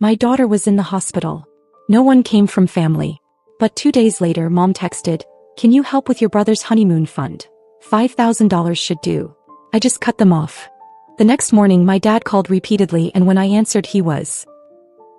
My daughter was in the hospital. No one came from family. But 2 days later, Mom texted, "Can you help with your brother's honeymoon fund? $5,000 should do." I just cut them off. The next morning, my dad called repeatedly, and when I answered,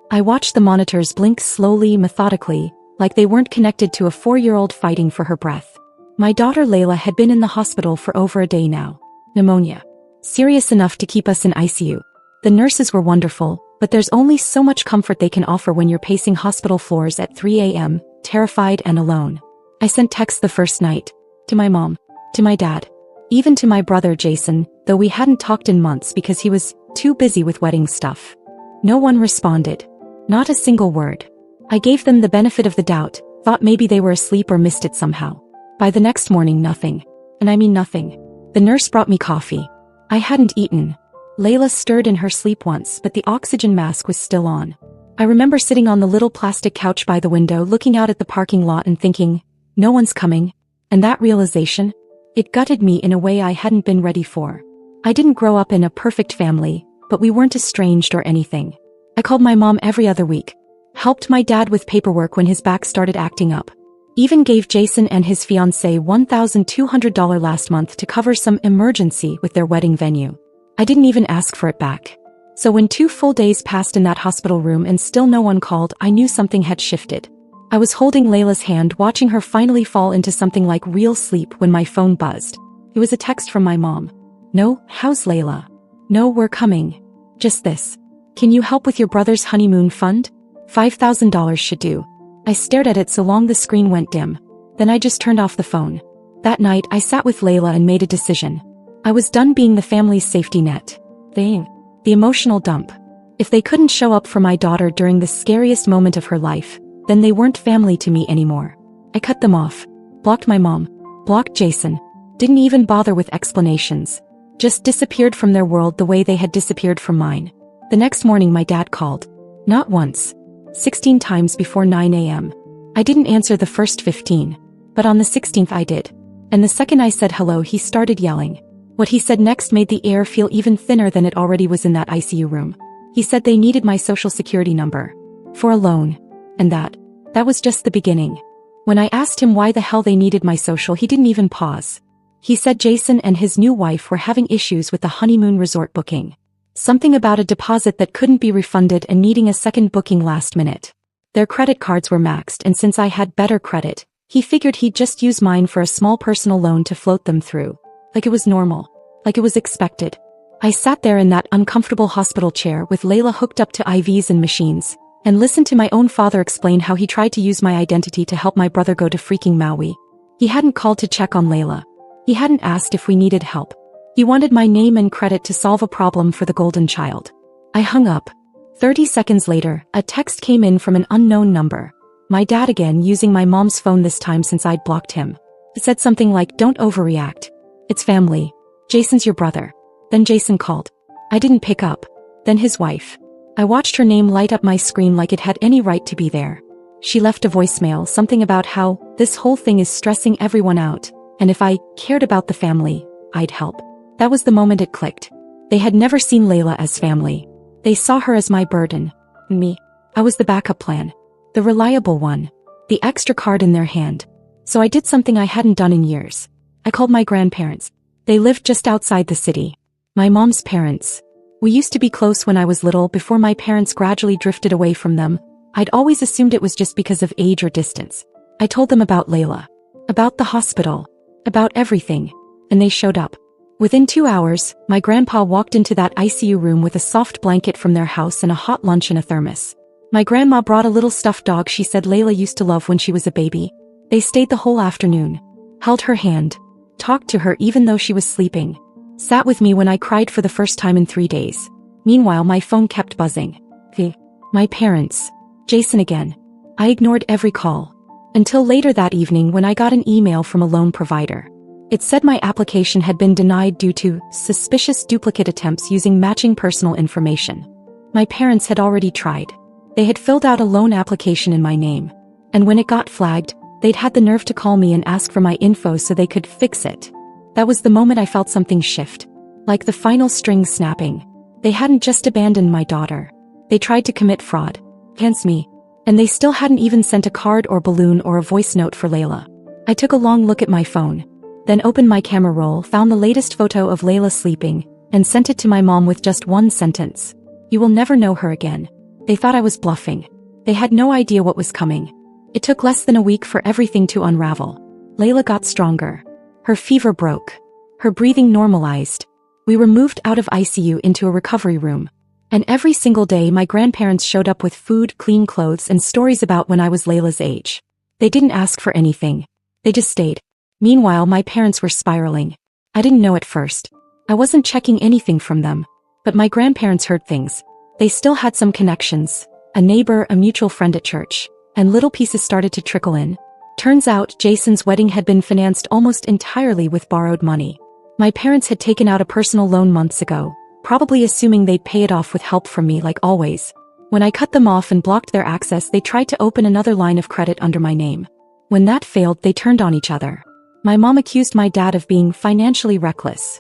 I watched the monitors blink slowly, methodically, like they weren't connected to a 4-year-old fighting for her breath. My daughter Layla had been in the hospital for over a day now. Pneumonia. Serious enough to keep us in ICU. The nurses were wonderful, but there's only so much comfort they can offer when you're pacing hospital floors at 3 a.m., terrified and alone. I sent texts the first night. To my mom. To my dad. Even to my brother Jason, though we hadn't talked in months because he was too busy with wedding stuff. No one responded. Not a single word. I gave them the benefit of the doubt, thought maybe they were asleep or missed it somehow. By the next morning, nothing. And I mean nothing. The nurse brought me coffee. I hadn't eaten. Layla stirred in her sleep once, but the oxygen mask was still on. I remember sitting on the little plastic couch by the window looking out at the parking lot and thinking, no one's coming. And that realization? It gutted me in a way I hadn't been ready for. I didn't grow up in a perfect family, but we weren't estranged or anything. I called my mom every other week. Helped my dad with paperwork when his back started acting up. Even gave Jason and his fiancée $1,200 last month to cover some emergency with their wedding venue. I didn't even ask for it back. So when 2 full days passed in that hospital room and still no one called, I knew something had shifted. I was holding Layla's hand, watching her finally fall into something like real sleep when my phone buzzed. It was a text from my mom. "No, how's Layla? No, we're coming. Just this. Can you help with your brother's honeymoon fund? $5,000 should do." I stared at it so long the screen went dim. Then I just turned off the phone. That night, I sat with Layla and made a decision. I was done being the family's safety net. The emotional dump. If they couldn't show up for my daughter during the scariest moment of her life, then they weren't family to me anymore. I cut them off. Blocked my mom. Blocked Jason. Didn't even bother with explanations. Just disappeared from their world the way they had disappeared from mine. The next morning my dad called. Not once. 16 times before 9 a.m. I didn't answer the first 15. But on the 16th I did. And the second I said hello, he started yelling. What he said next made the air feel even thinner than it already was in that ICU room. He said they needed my social security number. For a loan. And that was just the beginning. When I asked him why the hell they needed my social, he didn't even pause. He said Jason and his new wife were having issues with the honeymoon resort booking. Something about a deposit that couldn't be refunded and needing a second booking last minute. Their credit cards were maxed, and since I had better credit, he figured he'd just use mine for a small personal loan to float them through. Like it was normal. Like it was expected. I sat there in that uncomfortable hospital chair with Layla hooked up to IVs and machines, and listened to my own father explain how he tried to use my identity to help my brother go to freaking Maui. He hadn't called to check on Layla. He hadn't asked if we needed help. He wanted my name and credit to solve a problem for the golden child. I hung up. 30 seconds later, a text came in from an unknown number. My dad again, using my mom's phone this time since I'd blocked him. It said something like, "Don't overreact. It's family. Jason's your brother." Then Jason called. I didn't pick up. Then his wife. I watched her name light up my screen like it had any right to be there. She left a voicemail, something about how this whole thing is stressing everyone out, and if I cared about the family, I'd help. That was the moment it clicked. They had never seen Layla as family. They saw her as my burden. Me. I was the backup plan. The reliable one. The extra card in their hand. So I did something I hadn't done in years. I called my grandparents. They lived just outside the city. My mom's parents. We used to be close when I was little before my parents gradually drifted away from them. I'd always assumed it was just because of age or distance. I told them about Layla. About the hospital. About everything. And they showed up. Within 2 hours, my grandpa walked into that ICU room with a soft blanket from their house and a hot lunch in a thermos. My grandma brought a little stuffed dog she said Layla used to love when she was a baby. They stayed the whole afternoon. Held her hand. Talked to her even though she was sleeping. Sat with me when I cried for the first time in 3 days. Meanwhile, my phone kept buzzing. My parents. Jason again. I ignored every call. Until later that evening when I got an email from a loan provider. It said my application had been denied due to suspicious duplicate attempts using matching personal information. My parents had already tried. They had filled out a loan application in my name. And when it got flagged, they'd had the nerve to call me and ask for my info so they could fix it. That was the moment I felt something shift. Like the final string snapping. They hadn't just abandoned my daughter. They tried to commit fraud. Hence me. And they still hadn't even sent a card or balloon or a voice note for Layla. I took a long look at my phone, then opened my camera roll, found the latest photo of Layla sleeping, and sent it to my mom with just one sentence. You will never know her again. They thought I was bluffing. They had no idea what was coming. It took less than a week for everything to unravel. Layla got stronger. Her fever broke. Her breathing normalized. We were moved out of ICU into a recovery room. And every single day my grandparents showed up with food, clean clothes, and stories about when I was Layla's age. They didn't ask for anything. They just stayed. Meanwhile, my parents were spiraling. I didn't know at first. I wasn't checking anything from them. But my grandparents heard things. They still had some connections. A neighbor, a mutual friend at church. And little pieces started to trickle in. Turns out, Jason's wedding had been financed almost entirely with borrowed money. My parents had taken out a personal loan months ago, probably assuming they'd pay it off with help from me like always. When I cut them off and blocked their access, they tried to open another line of credit under my name. When that failed, they turned on each other. My mom accused my dad of being financially reckless.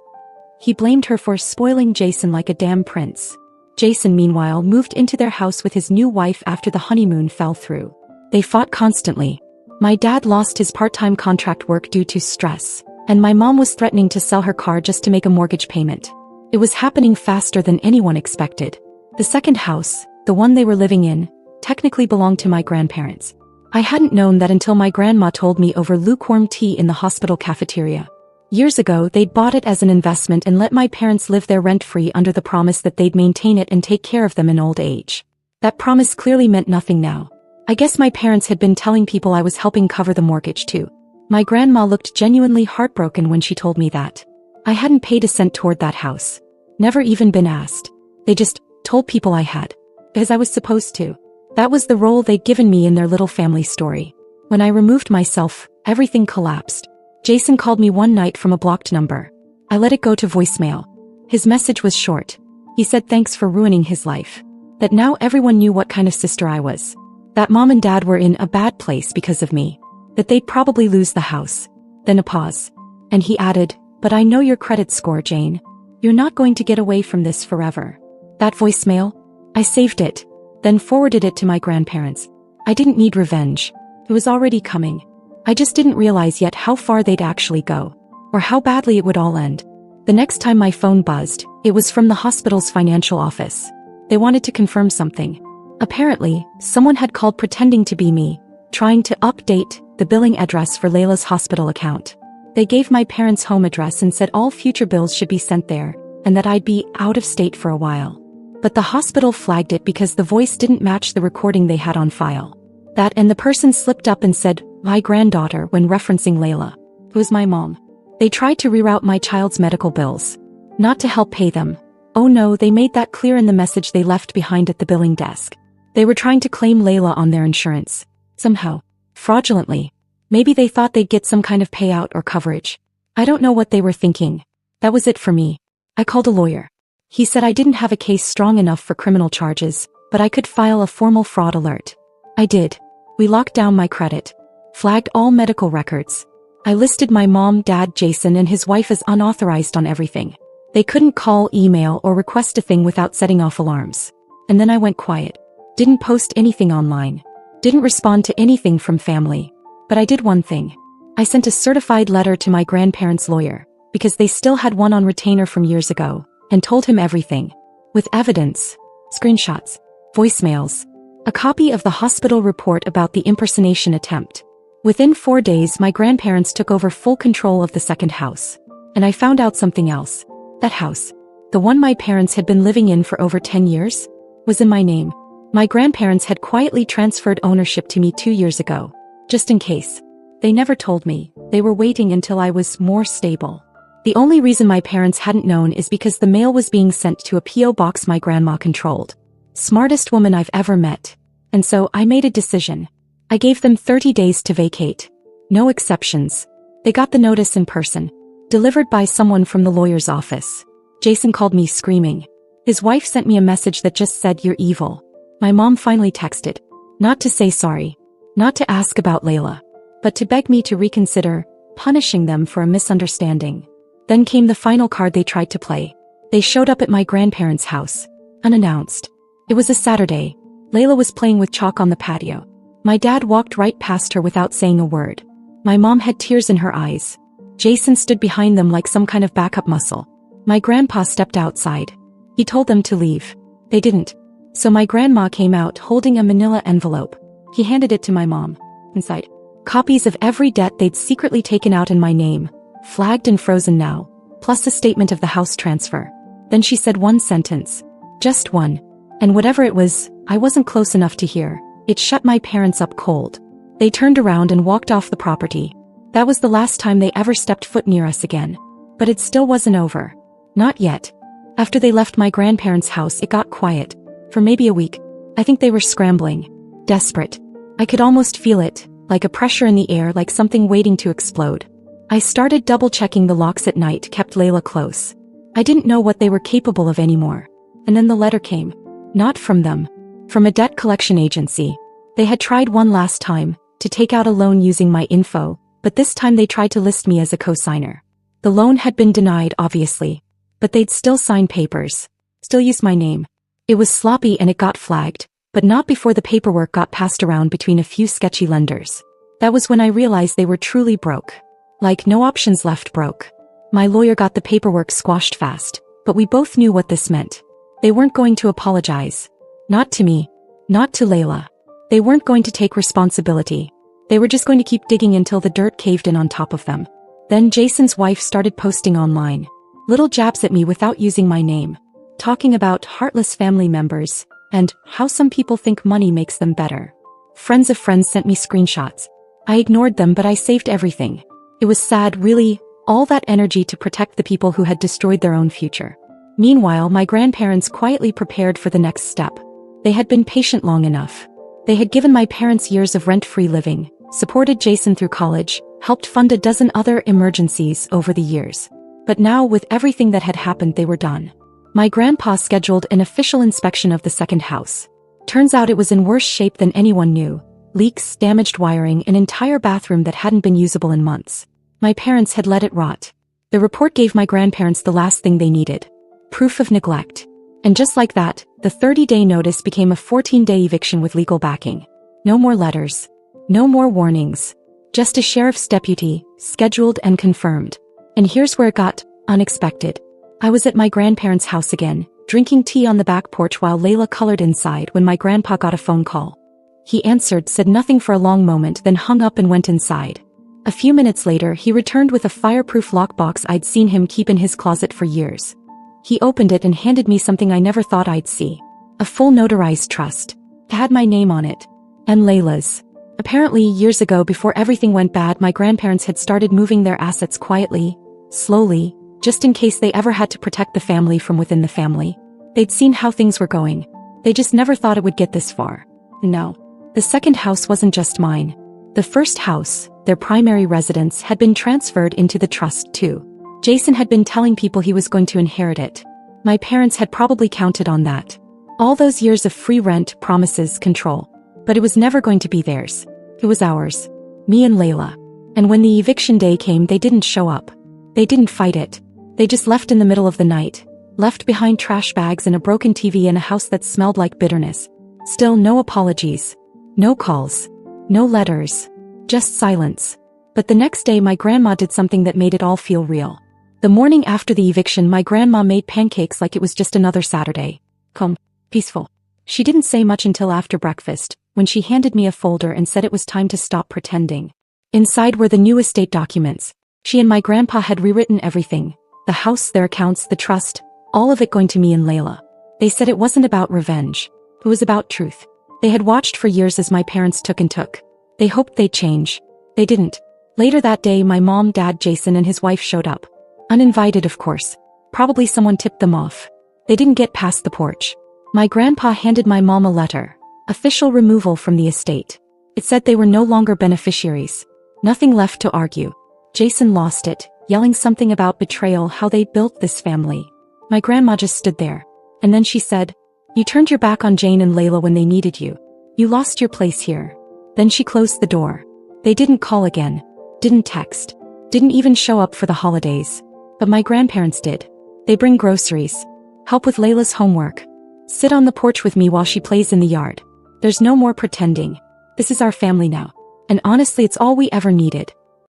He blamed her for spoiling Jason like a damn prince. Jason, meanwhile, moved into their house with his new wife after the honeymoon fell through. They fought constantly. My dad lost his part-time contract work due to stress, and my mom was threatening to sell her car just to make a mortgage payment. It was happening faster than anyone expected. The second house, the one they were living in, technically belonged to my grandparents. I hadn't known that until my grandma told me over lukewarm tea in the hospital cafeteria. Years ago, they'd bought it as an investment and let my parents live there rent-free under the promise that they'd maintain it and take care of them in old age. That promise clearly meant nothing now. I guess my parents had been telling people I was helping cover the mortgage too. My grandma looked genuinely heartbroken when she told me that. I hadn't paid a cent toward that house. Never even been asked. They just told people I had. Because I was supposed to. That was the role they'd given me in their little family story. When I removed myself, everything collapsed. Jason called me one night from a blocked number. I let it go to voicemail. His message was short. He said thanks for ruining his life. That now everyone knew what kind of sister I was. That mom and dad were in a bad place because of me. That they'd probably lose the house. Then a pause. And he added, but I know your credit score, Jane. You're not going to get away from this forever. That voicemail? I saved it, then forwarded it to my grandparents. I didn't need revenge. It was already coming. I just didn't realize yet how far they'd actually go, or how badly it would all end. The next time my phone buzzed, it was from the hospital's financial office. They wanted to confirm something. Apparently, someone had called pretending to be me, trying to update the billing address for Layla's hospital account. They gave my parents' home address and said all future bills should be sent there, and that I'd be out of state for a while. But the hospital flagged it because the voice didn't match the recording they had on file. That and the person slipped up and said, my granddaughter, when referencing Layla. It was my mom. They tried to reroute my child's medical bills. Not to help pay them. Oh no, they made that clear in the message they left behind at the billing desk. They were trying to claim Layla on their insurance. Somehow. Fraudulently. Maybe they thought they'd get some kind of payout or coverage. I don't know what they were thinking. That was it for me. I called a lawyer. He said I didn't have a case strong enough for criminal charges, but I could file a formal fraud alert. I did. We locked down my credit. Flagged all medical records. I listed my mom, dad, Jason, and his wife as unauthorized on everything. They couldn't call, email, or request a thing without setting off alarms. And then I went quiet. Didn't post anything online. Didn't respond to anything from family. But I did one thing. I sent a certified letter to my grandparents' lawyer, because they still had one on retainer from years ago, and told him everything. With evidence, screenshots, voicemails, a copy of the hospital report about the impersonation attempt. Within 4 days, my grandparents took over full control of the second house. And I found out something else. That house, the one my parents had been living in for over 10 years, was in my name. My grandparents had quietly transferred ownership to me 2 years ago. Just in case. They never told me. They were waiting until I was more stable. The only reason my parents hadn't known is because the mail was being sent to a P.O. box my grandma controlled. Smartest woman I've ever met. And so I made a decision. I gave them 30 days to vacate. No exceptions. They got the notice in person. Delivered by someone from the lawyer's office. Jason called me screaming. His wife sent me a message that just said, "You're evil." My mom finally texted. Not to say sorry. Not to ask about Layla. But to beg me to reconsider punishing them for a misunderstanding. Then came the final card they tried to play. They showed up at my grandparents' house. Unannounced. It was a Saturday. Layla was playing with chalk on the patio. My dad walked right past her without saying a word. My mom had tears in her eyes. Jason stood behind them like some kind of backup muscle. My grandpa stepped outside. He told them to leave. They didn't. So my grandma came out holding a manila envelope. He handed it to my mom. Inside, copies of every debt they'd secretly taken out in my name, flagged and frozen now, plus a statement of the house transfer. Then she said one sentence. Just one. And whatever it was, I wasn't close enough to hear. It shut my parents up cold. They turned around and walked off the property. That was the last time they ever stepped foot near us again. But it still wasn't over. Not yet. After they left my grandparents' house, it got quiet. For maybe a week. I think they were scrambling. Desperate. I could almost feel it, like a pressure in the air, like something waiting to explode. I started double-checking the locks at night, kept Layla close. I didn't know what they were capable of anymore. And then the letter came. Not from them. From a debt collection agency. They had tried one last time, to take out a loan using my info, but this time they tried to list me as a co-signer. The loan had been denied, obviously. But they'd still sign papers. Still use my name. It was sloppy and it got flagged, but not before the paperwork got passed around between a few sketchy lenders. That was when I realized they were truly broke. Like no options left broke. My lawyer got the paperwork squashed fast, but we both knew what this meant. They weren't going to apologize. Not to me. Not to Layla. They weren't going to take responsibility. They were just going to keep digging until the dirt caved in on top of them. Then Jason's wife started posting online. Little jabs at me without using my name. Talking about heartless family members, and how some people think money makes them better. Friends of friends sent me screenshots. I ignored them, but I saved everything. It was sad, really, all that energy to protect the people who had destroyed their own future. Meanwhile, my grandparents quietly prepared for the next step. They had been patient long enough. They had given my parents years of rent-free living, supported Jason through college, helped fund a dozen other emergencies over the years. But now, with everything that had happened, they were done. My grandpa scheduled an official inspection of the second house. Turns out it was in worse shape than anyone knew. Leaks, damaged wiring, an entire bathroom that hadn't been usable in months. My parents had let it rot. The report gave my grandparents the last thing they needed. Proof of neglect. And just like that, the 30-day notice became a 14-day eviction with legal backing. No more letters. No more warnings. Just a sheriff's deputy, scheduled and confirmed. And here's where it got unexpected. I was at my grandparents' house again, drinking tea on the back porch while Layla colored inside when my grandpa got a phone call. He answered, said nothing for a long moment, then hung up and went inside. A few minutes later, he returned with a fireproof lockbox I'd seen him keep in his closet for years. He opened it and handed me something I never thought I'd see. A full notarized trust. It had my name on it. And Layla's. Apparently, years ago, before everything went bad, my grandparents had started moving their assets quietly, slowly, just in case they ever had to protect the family from within the family. They'd seen how things were going. They just never thought it would get this far. No. The second house wasn't just mine. The first house, their primary residence, had been transferred into the trust too. Jason had been telling people he was going to inherit it. My parents had probably counted on that. All those years of free rent, promises, control. But it was never going to be theirs. It was ours. Me and Layla. And when the eviction day came, they didn't show up. They didn't fight it. They just left in the middle of the night. Left behind trash bags and a broken TV and a house that smelled like bitterness. Still no apologies. No calls. No letters. Just silence. But the next day my grandma did something that made it all feel real. The morning after the eviction, my grandma made pancakes like it was just another Saturday. Calm. Peaceful. She didn't say much until after breakfast, when she handed me a folder and said it was time to stop pretending. Inside were the new estate documents. She and my grandpa had rewritten everything. The house, their accounts, the trust, all of it going to me and Layla. They said it wasn't about revenge. It was about truth. They had watched for years as my parents took and took. They hoped they'd change. They didn't. Later that day, my mom, dad, Jason, and his wife showed up. Uninvited, of course. Probably someone tipped them off. They didn't get past the porch. My grandpa handed my mom a letter. Official removal from the estate. It said they were no longer beneficiaries. Nothing left to argue. Jason lost it, yelling something about betrayal, how they built this family. My grandma just stood there. And then she said, "You turned your back on Jane and Layla when they needed you. You lost your place here." Then she closed the door. They didn't call again. Didn't text. Didn't even show up for the holidays. But my grandparents did. They bring groceries. Help with Layla's homework. Sit on the porch with me while she plays in the yard. There's no more pretending. This is our family now. And honestly, it's all we ever needed.